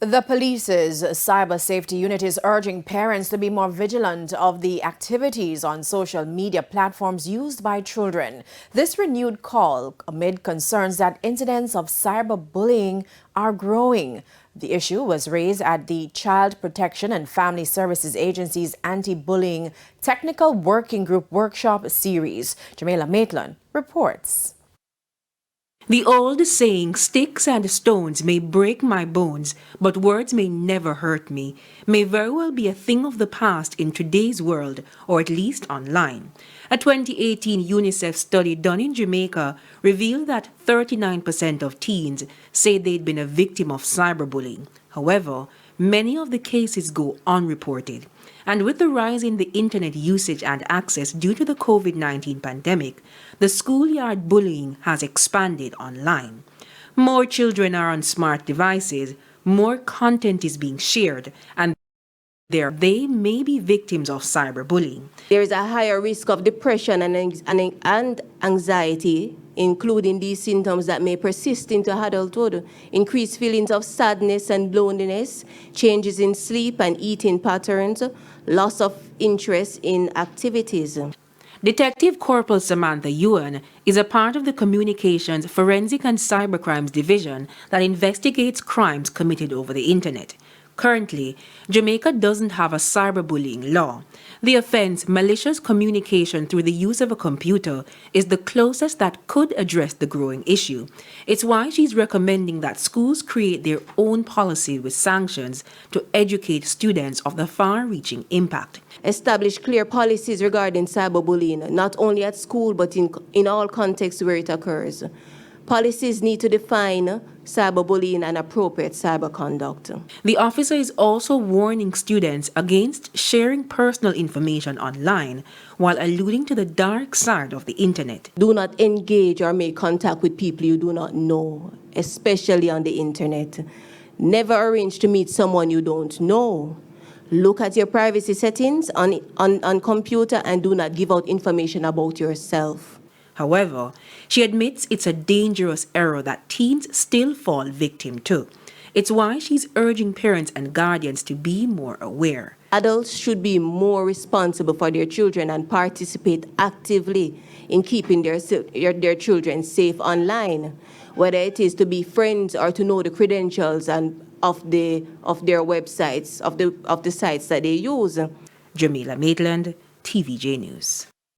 The police's cyber safety unit is urging parents to be more vigilant of the activities on social media platforms used by children. This renewed call amid concerns that incidents of cyberbullying are growing. The issue was raised at the Child Protection and Family Services Agency's Anti-Bullying Technical Working Group Workshop Series. Jamaica Maitland reports. The old saying, sticks and stones may break my bones, but words may never hurt me, may very well be a thing of the past in today's world, or at least online. A 2018 UNICEF study done in Jamaica revealed that 39% of teens say they'd been a victim of cyberbullying. However, many of the cases go unreported. And with the rise in the internet usage and access due to the COVID-19 pandemic, the schoolyard bullying has expanded online. More children are on smart devices, more content is being shared, and they may be victims of cyberbullying. There is a higher risk of depression and anxiety, including these symptoms that may persist into adulthood, increased feelings of sadness and loneliness, changes in sleep and eating patterns, loss of interest in activities. Detective Corporal Samantha Ewan is a part of the Communications, Forensic and Cybercrimes Division that investigates crimes committed over the internet. Currently, Jamaica doesn't have a cyberbullying law. The offense, malicious communication through the use of a computer, is the closest that could address the growing issue. It's why she's recommending that schools create their own policy with sanctions to educate students of the far-reaching impact. Establish clear policies regarding cyberbullying, not only at school but in all contexts where it occurs. Policies need to define cyberbullying and appropriate cyber conduct. The officer is also warning students against sharing personal information online while alluding to the dark side of the internet. Do not engage or make contact with people you do not know, especially on the internet. Never arrange to meet someone you don't know. Look at your privacy settings on computer and do not give out information about yourself. However, she admits it's a dangerous error that teens still fall victim to. It's why she's urging parents and guardians to be more aware. Adults should be more responsible for their children and participate actively in keeping their children safe online, whether it is to be friends or to know the credentials of their websites, of the sites that they use. Jamaica Maitland, TVJ News.